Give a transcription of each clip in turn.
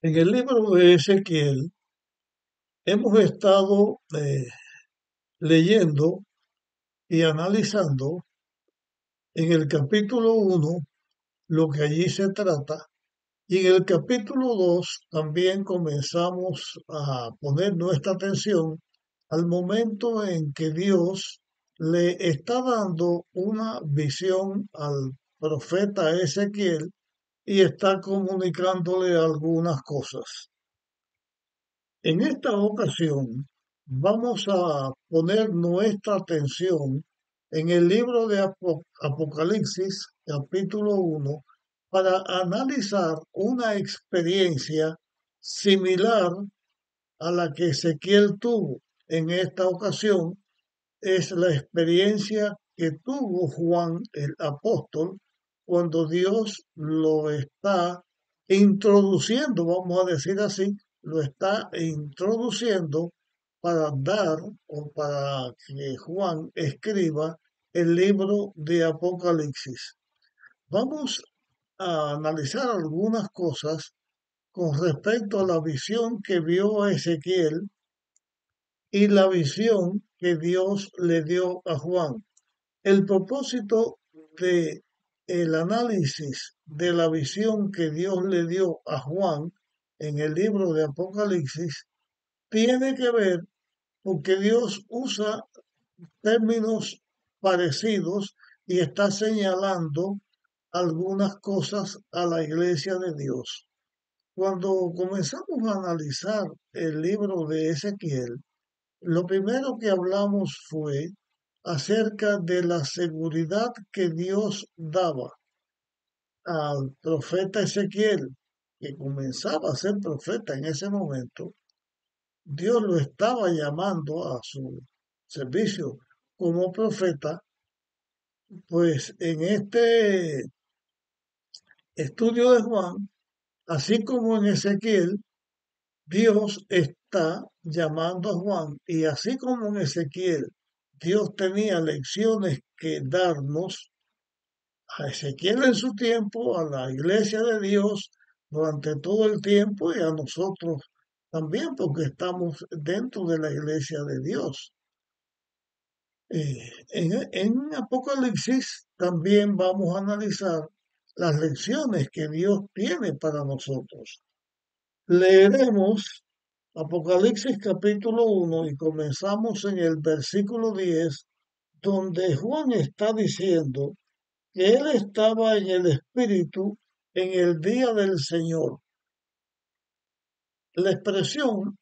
En el libro de Ezequiel hemos estado leyendo y analizando en el capítulo 1 lo que allí se trata y en el capítulo 2 también comenzamos a poner nuestra atención al momento en que Dios le está dando una visión al profeta Ezequiel y está comunicándole algunas cosas. En esta ocasión vamos a poner nuestra atención en el libro de Apocalipsis, capítulo 1, para analizar una experiencia similar a la que Ezequiel tuvo. En esta ocasión es la experiencia que tuvo Juan el apóstol cuando Dios lo está introduciendo, vamos a decir así, lo está introduciendo para dar o para que Juan escriba el libro de Apocalipsis. Vamos a analizar algunas cosas con respecto a la visión que vio Ezequiel y la visión que Dios le dio a Juan. El propósito de el análisis de la visión que Dios le dio a Juan en el libro de Apocalipsis tiene que ver porque Dios usa términos parecidos y está señalando algunas cosas a la iglesia de Dios. Cuando comenzamos a analizar el libro de Ezequiel, lo primero que hablamos fue acerca de la seguridad que Dios daba al profeta Ezequiel, que comenzaba a ser profeta en ese momento. Dios lo estaba llamando a su servicio como profeta, pues en este estudio de Juan, así como en Ezequiel, Dios está llamando a Juan y así como en Ezequiel, Dios tenía lecciones que darnos a Ezequiel en su tiempo, a la iglesia de Dios durante todo el tiempo y a nosotros también porque estamos dentro de la iglesia de Dios. En Apocalipsis también vamos a analizar las lecciones que Dios tiene para nosotros. Leeremos Apocalipsis capítulo 1 y comenzamos en el versículo 10, donde Juan está diciendo que él estaba en el Espíritu en el día del Señor. La expresión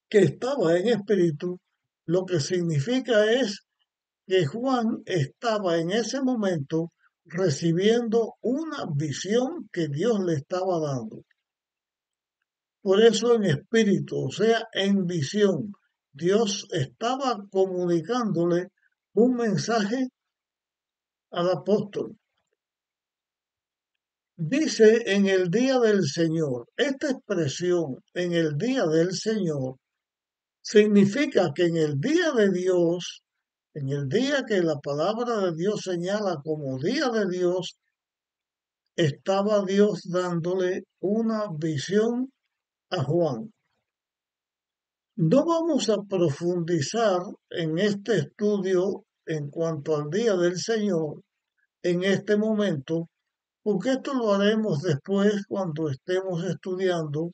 que estaba en Espíritu lo que significa es que Juan estaba en ese momento recibiendo una visión que Dios le estaba dando. Por eso en espíritu, o sea, en visión, Dios estaba comunicándole un mensaje al apóstol. Dice en el día del Señor, esta expresión en el día del Señor significa que en el día de Dios, en el día que la palabra de Dios señala como día de Dios, estaba Dios dándole una visión a Juan. No vamos a profundizar en este estudio en cuanto al día del Señor en este momento, porque esto lo haremos después cuando estemos estudiando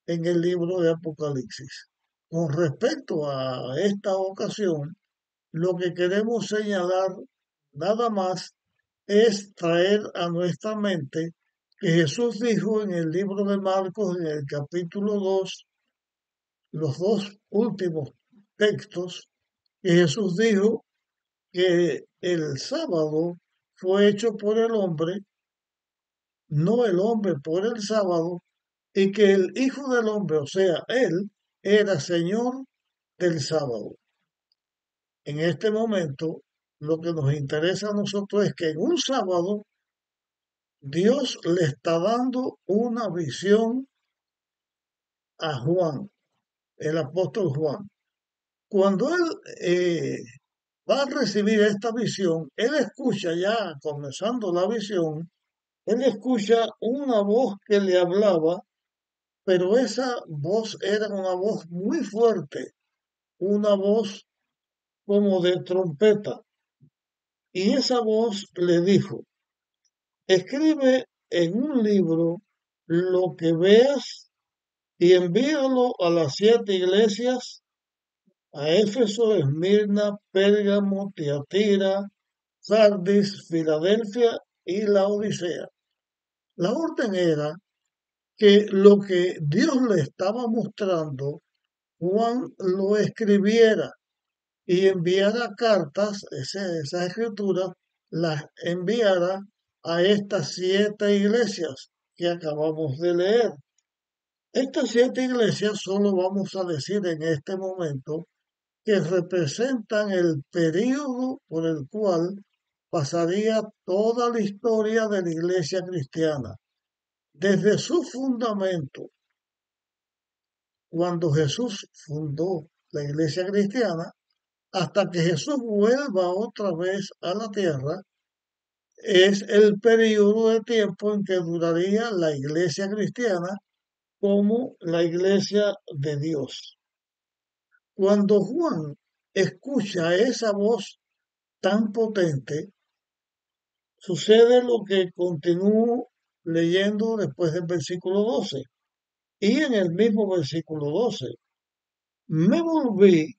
en el libro de Apocalipsis. Con respecto a esta ocasión, lo que queremos señalar nada más es traer a nuestra mente que Jesús dijo en el libro de Marcos, en el capítulo 2, los dos últimos textos, que Jesús dijo que el sábado fue hecho por el hombre, no el hombre por el sábado, y que el Hijo del Hombre, o sea, Él, era Señor del sábado. En este momento, lo que nos interesa a nosotros es que en un sábado Dios le está dando una visión a Juan, el apóstol Juan. Cuando él va a recibir esta visión, él escucha ya, comenzando la visión, él escucha una voz que le hablaba, pero esa voz era una voz muy fuerte, una voz como de trompeta. Y esa voz le dijo, escribe en un libro lo que veas y envíalo a las 7 iglesias, a Éfeso, Esmirna, Pérgamo, Tiatira, Sardis, Filadelfia y la Odisea. La orden era que lo que Dios le estaba mostrando, Juan lo escribiera y enviara cartas, esa escritura las enviara a estas 7 iglesias que acabamos de leer. Estas 7 iglesias solo vamos a decir en este momento que representan el período por el cual pasaría toda la historia de la iglesia cristiana, desde su fundamento, cuando Jesús fundó la iglesia cristiana, hasta que Jesús vuelva otra vez a la tierra, es el periodo de tiempo en que duraría la iglesia cristiana como la iglesia de Dios. Cuando Juan escucha esa voz tan potente, sucede lo que continúo leyendo después del versículo 12. Y en el mismo versículo 12, me volví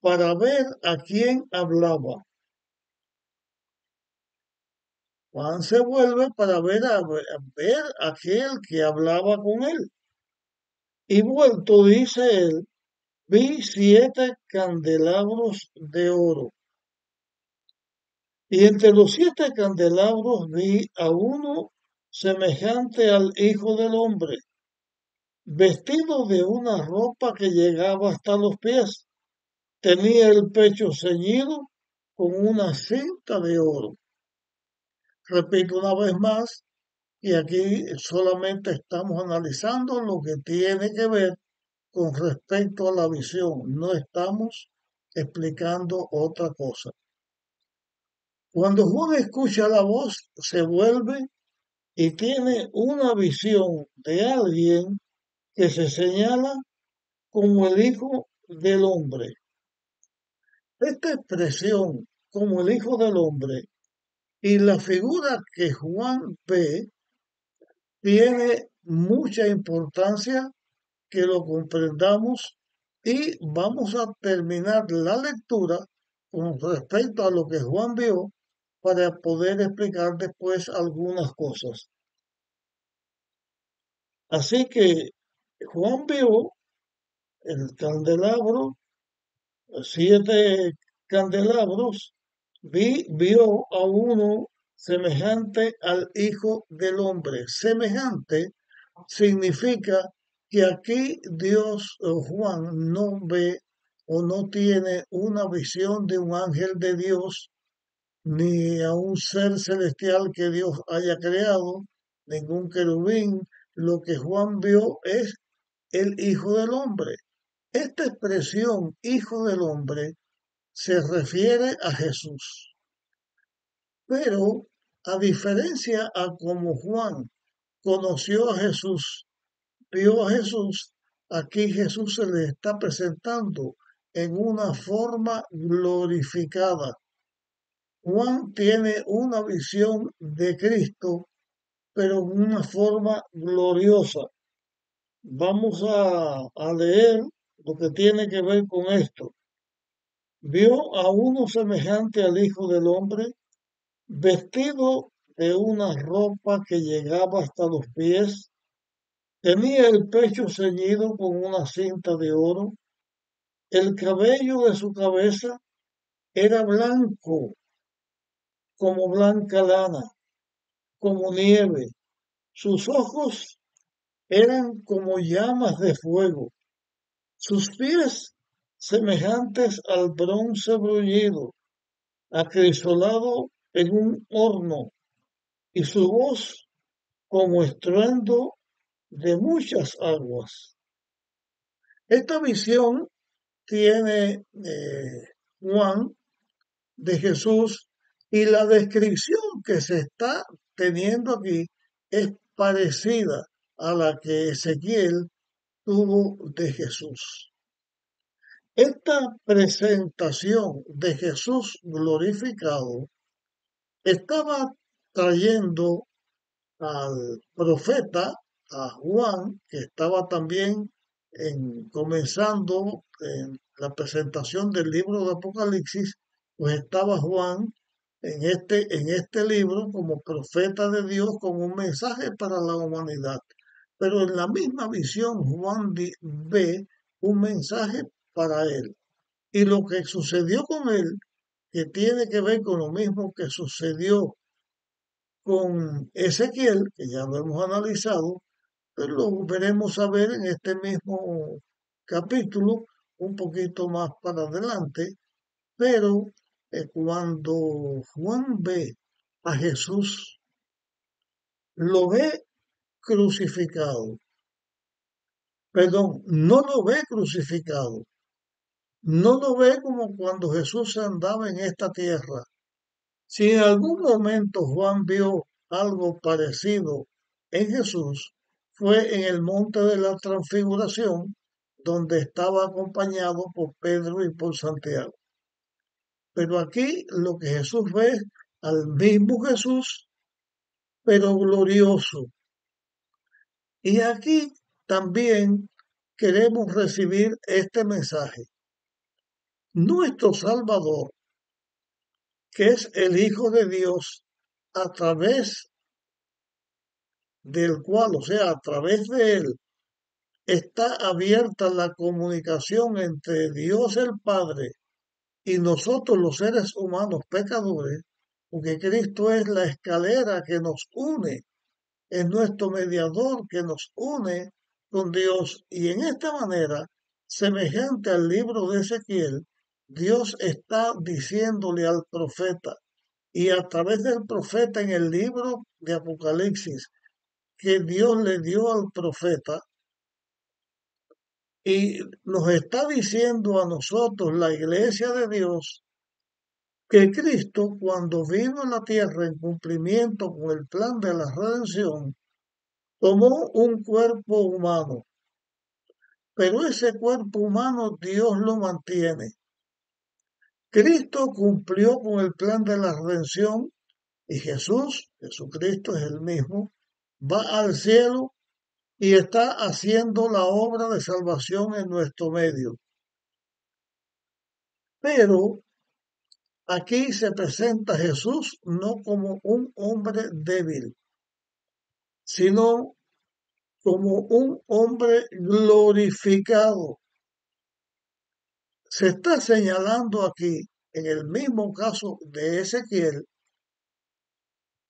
para ver a quién hablaba. Juan se vuelve para ver a aquel que hablaba con él. Y vuelto, dice él, vi 7 candelabros de oro. Y entre los 7 candelabros vi a uno semejante al Hijo del Hombre, vestido de una ropa que llegaba hasta los pies. Tenía el pecho ceñido con una cinta de oro. Repito una vez más, y aquí solamente estamos analizando lo que tiene que ver con respecto a la visión. No estamos explicando otra cosa. Cuando Juan escucha la voz, se vuelve y tiene una visión de alguien que se señala como el Hijo del Hombre. Esta expresión, como el Hijo del Hombre, y la figura que Juan ve, tiene mucha importancia que lo comprendamos y vamos a terminar la lectura con respecto a lo que Juan vio para poder explicar después algunas cosas. Así que Juan vio el candelabro, 7 candelabros, vio a uno semejante al Hijo del Hombre. Semejante significa que aquí Dios o Juan no ve o no tiene una visión de un ángel de Dios, ni a un ser celestial que Dios haya creado, ningún querubín. Lo que Juan vio es el Hijo del Hombre. Esta expresión, Hijo del Hombre, se refiere a Jesús. Pero a diferencia a como Juan conoció a Jesús, vio a Jesús, aquí Jesús se le está presentando en una forma glorificada. Juan tiene una visión de Cristo, pero en una forma gloriosa. Vamos a leer lo que tiene que ver con esto. Vio a uno semejante al Hijo del Hombre, vestido de una ropa que llegaba hasta los pies, tenía el pecho ceñido con una cinta de oro, el cabello de su cabeza era blanco como blanca lana, como nieve, sus ojos eran como llamas de fuego, sus pies semejantes al bronce bruñido, acrisolado en un horno, y su voz como estruendo de muchas aguas. Esta visión tiene Juan de Jesús y la descripción que se está teniendo aquí es parecida a la que Ezequiel tuvo de Jesús. Esta presentación de Jesús glorificado estaba trayendo al profeta, a Juan, que estaba también comenzando en la presentación del libro de Apocalipsis, pues estaba Juan en este libro como profeta de Dios con un mensaje para la humanidad. Pero en la misma visión Juan ve un mensaje para él. Y lo que sucedió con él, que tiene que ver con lo mismo que sucedió con Ezequiel, que ya lo hemos analizado, pues lo veremos a ver en este mismo capítulo, un poquito más para adelante, pero cuando Juan ve a Jesús, lo ve crucificado, perdón, no lo ve crucificado, no lo ve como cuando Jesús andaba en esta tierra. Si en algún momento Juan vio algo parecido en Jesús, fue en el monte de la transfiguración, donde estaba acompañado por Pedro y por Santiago. Pero aquí lo que Jesús ve es al mismo Jesús, pero glorioso. Y aquí también queremos recibir este mensaje. Nuestro Salvador, que es el Hijo de Dios, a través del cual, o sea, a través de él, está abierta la comunicación entre Dios el Padre y nosotros los seres humanos pecadores, porque Cristo es la escalera que nos une, es nuestro mediador que nos une con Dios. Y en esta manera, semejante al libro de Ezequiel, Dios está diciéndole al profeta y a través del profeta en el libro de Apocalipsis, que Dios le dio al profeta y nos está diciendo a nosotros, la iglesia de Dios, que Cristo, cuando vino a la tierra en cumplimiento con el plan de la redención, tomó un cuerpo humano, pero ese cuerpo humano Dios lo mantiene. Cristo cumplió con el plan de la redención y Jesucristo es el mismo, va al cielo y está haciendo la obra de salvación en nuestro medio. Pero aquí se presenta Jesús no como un hombre débil, sino como un hombre glorificado. Se está señalando aquí, en el mismo caso de Ezequiel,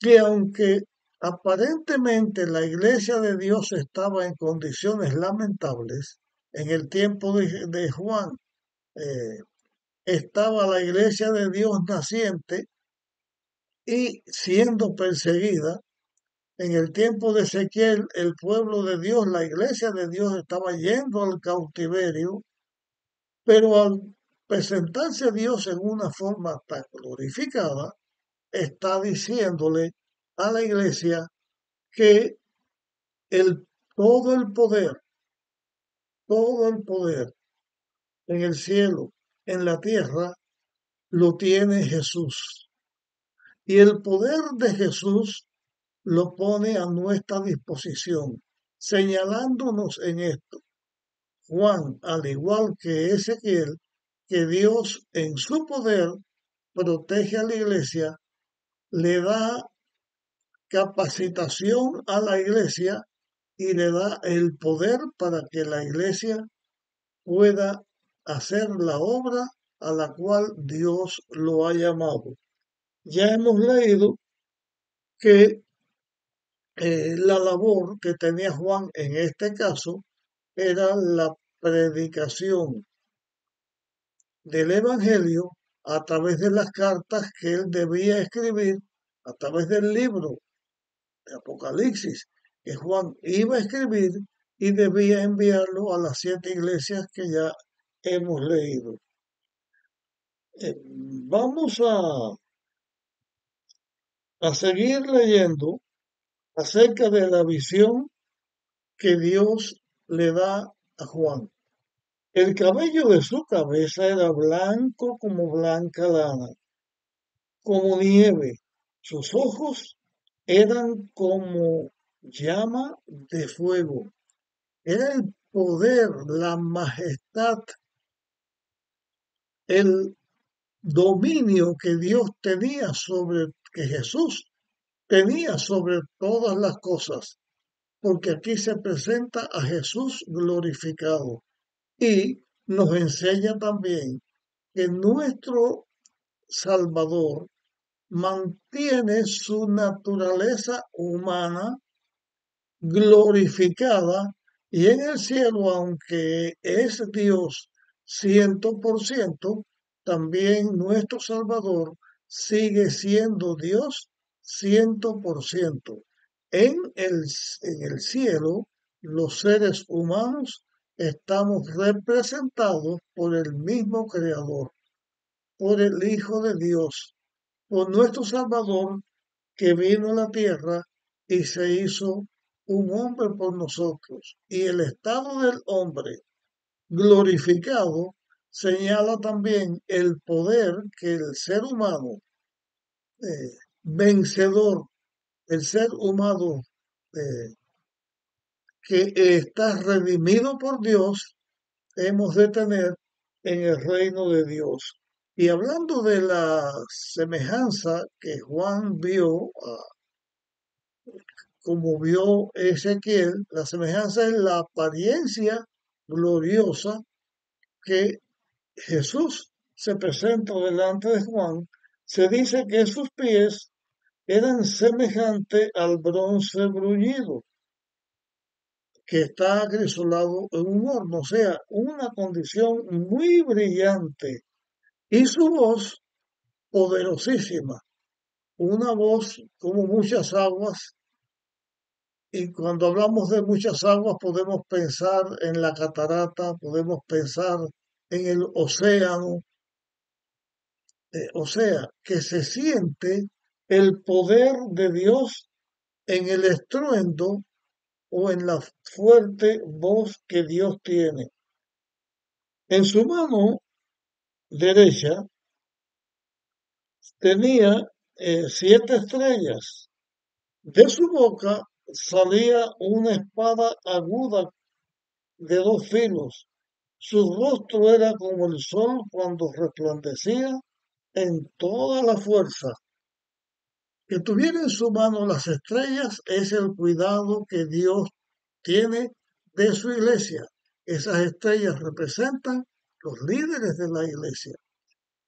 que aunque aparentemente la iglesia de Dios estaba en condiciones lamentables, en el tiempo de Juan estaba la iglesia de Dios naciente y siendo perseguida. En el tiempo de Ezequiel, el pueblo de Dios, la iglesia de Dios estaba yendo al cautiverio, pero al presentarse Dios en una forma tan glorificada, está diciéndole a la iglesia que el, todo el poder, todo el poder en el cielo, en la tierra, lo tiene Jesús. Y el poder de Jesús lo pone a nuestra disposición, señalándonos en esto. Juan, al igual que Ezequiel, que Dios en su poder protege a la iglesia, le da capacitación a la iglesia y le da el poder para que la iglesia pueda hacer la obra a la cual Dios lo ha llamado. Ya hemos leído que la labor que tenía Juan en este caso era la predicación del Evangelio a través de las cartas que él debía escribir, a través del libro de Apocalipsis que Juan iba a escribir y debía enviarlo a las 7 iglesias que ya hemos leído. Vamos a seguir leyendo acerca de la visión que Dios le da a Juan. El cabello de su cabeza era blanco como blanca lana, como nieve. Sus ojos eran como llama de fuego. Era el poder, la majestad, el dominio que Dios tenía sobre, que Jesús tenía sobre todas las cosas, porque aquí se presenta a Jesús glorificado y nos enseña también que nuestro Salvador mantiene su naturaleza humana glorificada y en el cielo, aunque es Dios 100%, también nuestro Salvador sigue siendo Dios 100%. En el cielo, los seres humanos estamos representados por el mismo Creador, por el Hijo de Dios, por nuestro Salvador que vino a la tierra y se hizo un hombre por nosotros. Y el estado del hombre glorificado señala también el poder que el ser humano vencedor, el ser humano que está redimido por Dios, hemos de tener en el reino de Dios. Y hablando de la semejanza que Juan vio, como vio Ezequiel, la semejanza es la apariencia gloriosa que Jesús se presenta delante de Juan. Se dice que sus pies eran semejantes al bronce bruñido que está acrisolado en un horno, o sea, una condición muy brillante. Y su voz poderosísima, una voz como muchas aguas. Y cuando hablamos de muchas aguas podemos pensar en la catarata, podemos pensar en el océano, o sea, que se siente el poder de Dios en el estruendo o en la fuerte voz que Dios tiene. En su mano derecha tenía 7 estrellas. De su boca salía una espada aguda de 2 filos. Su rostro era como el sol cuando resplandecía en toda la fuerza. Que tuviera en su mano las estrellas es el cuidado que Dios tiene de su iglesia. Esas estrellas representan los líderes de la iglesia.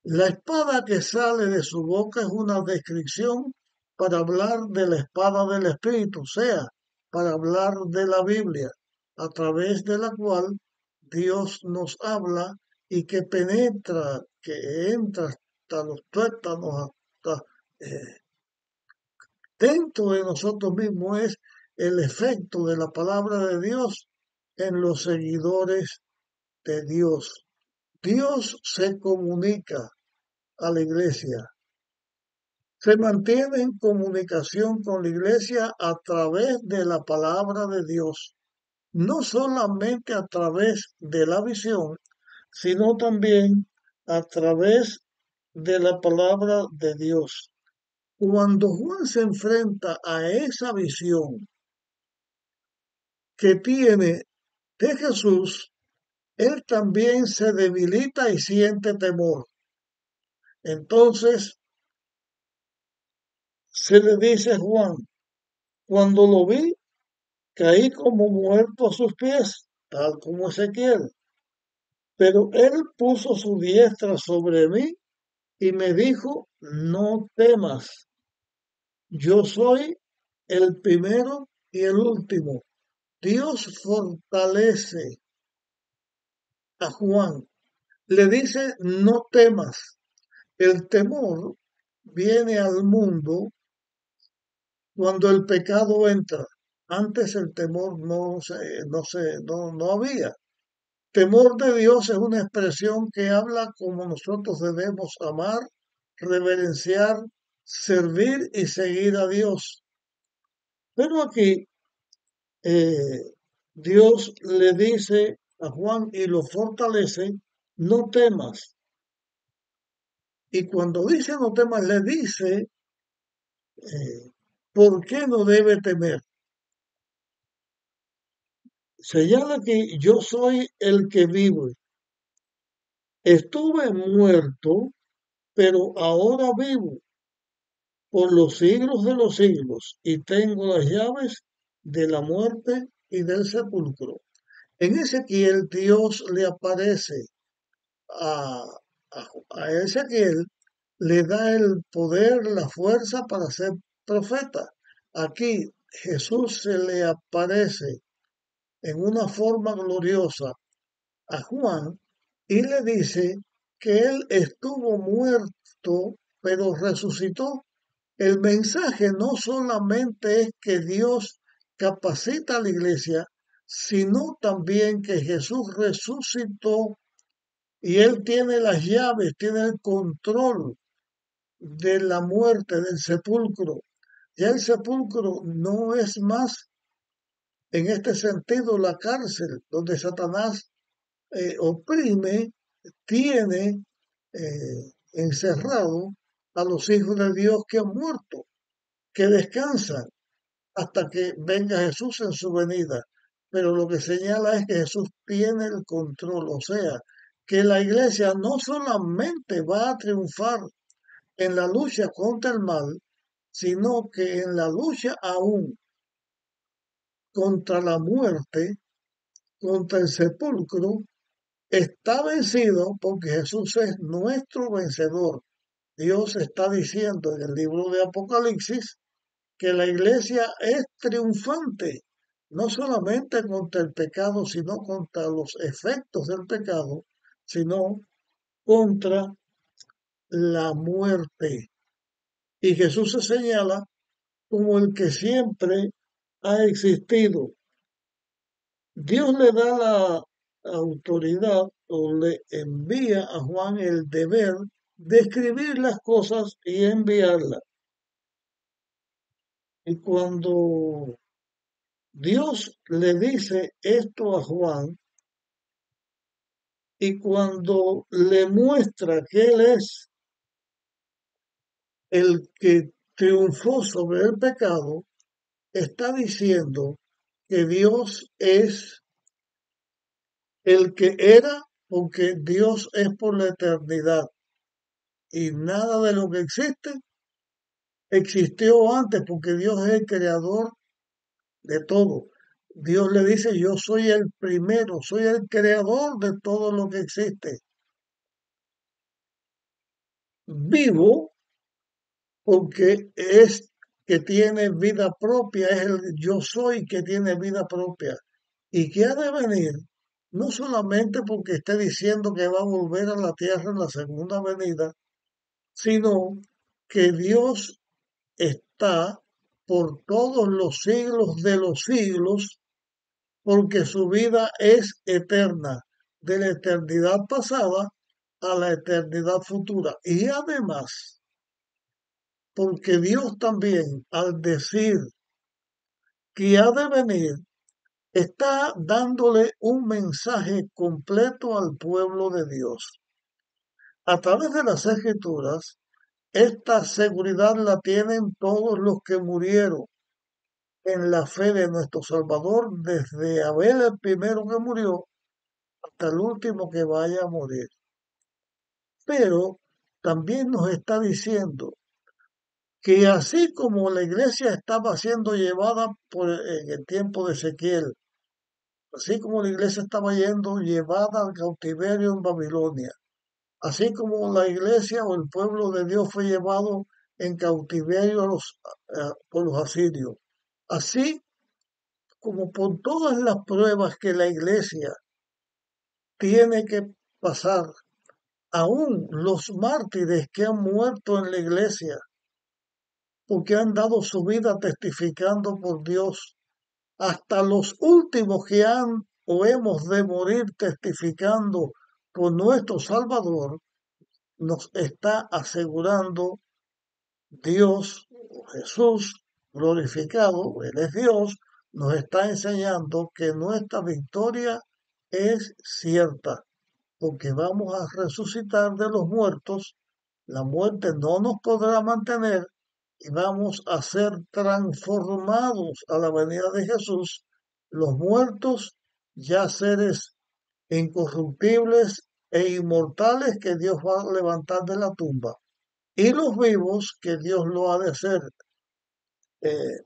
La espada que sale de su boca es una descripción para hablar de la espada del Espíritu, o sea, para hablar de la Biblia, a través de la cual Dios nos habla y que penetra, que entra hasta los tuétanos, hasta dentro de nosotros mismos, es el efecto de la palabra de Dios en los seguidores de Dios. Dios se comunica a la iglesia, se mantiene en comunicación con la iglesia a través de la palabra de Dios, no solamente a través de la visión, sino también a través de la palabra de Dios. Cuando Juan se enfrenta a esa visión que tiene de Jesús, él también se debilita y siente temor. Entonces se le dice a Juan, cuando lo vi, caí como muerto a sus pies, tal como Ezequiel. Pero él puso su diestra sobre mí y me dijo, no temas, yo soy el primero y el último. Dios fortalece a Juan, le dice, no temas. El temor viene al mundo cuando el pecado entra. Antes el temor no había. Temor de Dios es una expresión que habla como nosotros debemos amar, reverenciar, servir y seguir a Dios. Pero aquí Dios le dice a Juan y lo fortalece, no temas. Y cuando dice no temas, le dice, ¿por qué no debe temer? Señala que yo soy el que vive. Estuve muerto, pero ahora vivo por los siglos de los siglos y tengo las llaves de la muerte y del sepulcro. En Ezequiel Dios le aparece a, a Ezequiel, le da el poder, la fuerza para ser profeta. Aquí Jesús se le aparece en una forma gloriosa a Juan y le dice que él estuvo muerto, pero resucitó. El mensaje no solamente es que Dios capacita a la iglesia, sino también que Jesús resucitó y él tiene las llaves, tiene el control de la muerte, del sepulcro. Ya el sepulcro no es más, en este sentido, la cárcel donde Satanás oprime, tiene encerrado a los hijos de Dios que han muerto, que descansan hasta que venga Jesús en su venida. Pero lo que señala es que Jesús tiene el control, o sea, que la iglesia no solamente va a triunfar en la lucha contra el mal, sino que en la lucha aún contra la muerte, contra el sepulcro, está vencido porque Jesús es nuestro vencedor. Dios está diciendo en el libro de Apocalipsis que la iglesia es triunfante, no solamente contra el pecado, sino contra los efectos del pecado, sino contra la muerte. Y Jesús se señala como el que siempre ha existido. Dios le da la autoridad o le envía a Juan el deber de escribir las cosas y enviarlas. Y cuando Dios le dice esto a Juan y cuando le muestra que Él es el que triunfó sobre el pecado, está diciendo que Dios es el que era, porque Dios es por la eternidad y nada de lo que existe existió antes, porque Dios es el creador de todo. Dios le dice, yo soy el primero, soy el creador de todo lo que existe. Vivo porque es que tiene vida propia, es el yo soy que tiene vida propia y que ha de venir no solamente porque esté diciendo que va a volver a la tierra en la segunda venida, sino que Dios está por todos los siglos de los siglos, porque su vida es eterna, de la eternidad pasada a la eternidad futura. Y además, porque Dios también, al decir que ha de venir, está dándole un mensaje completo al pueblo de Dios. A través de las escrituras, esta seguridad la tienen todos los que murieron en la fe de nuestro Salvador, desde Abel el primero que murió hasta el último que vaya a morir. Pero también nos está diciendo que así como la iglesia estaba siendo llevada en el tiempo de Ezequiel, así como la iglesia estaba yendo llevada al cautiverio en Babilonia, así como la iglesia o el pueblo de Dios fue llevado en cautiverio por los asirios, así como por todas las pruebas que la iglesia tiene que pasar, aún los mártires que han muerto en la iglesia, porque han dado su vida testificando por Dios, hasta los últimos que han o hemos de morir testificando por nuestro Salvador, nos está asegurando Dios, Jesús glorificado, Él es Dios, nos está enseñando que nuestra victoria es cierta, porque vamos a resucitar de los muertos, la muerte no nos podrá mantener y vamos a ser transformados a la venida de Jesús, los muertos ya seres incorruptibles e inmortales que Dios va a levantar de la tumba, y los vivos que Dios lo ha de hacer eh,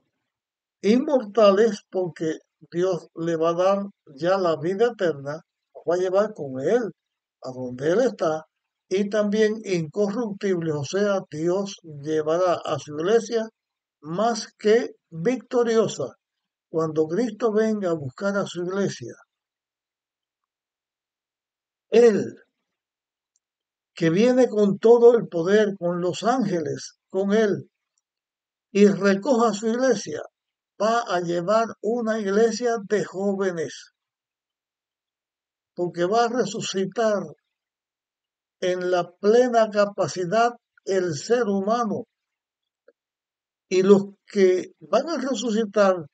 inmortales porque Dios le va a dar ya la vida eterna, los va a llevar con Él a donde Él está, y también incorruptibles, o sea, Dios llevará a su iglesia más que victoriosa. Cuando Cristo venga a buscar a su iglesia, Él, que viene con todo el poder, con los ángeles, con Él, y recoja su iglesia, va a llevar una iglesia de jóvenes, porque va a resucitar en la plena capacidad el ser humano, y los que van a resucitar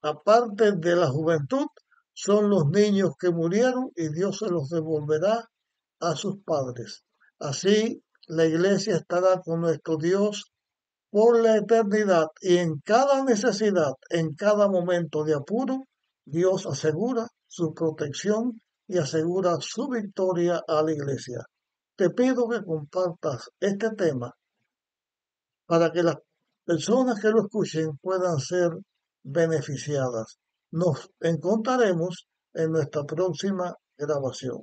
aparte de la juventud son los niños que murieron y Dios se los devolverá a sus padres. Así la iglesia estará con nuestro Dios por la eternidad, y en cada necesidad, en cada momento de apuro, Dios asegura su protección y asegura su victoria a la iglesia. Te pido que compartas este tema para que las personas que lo escuchen puedan ser beneficiadas. Nos encontraremos en nuestra próxima grabación.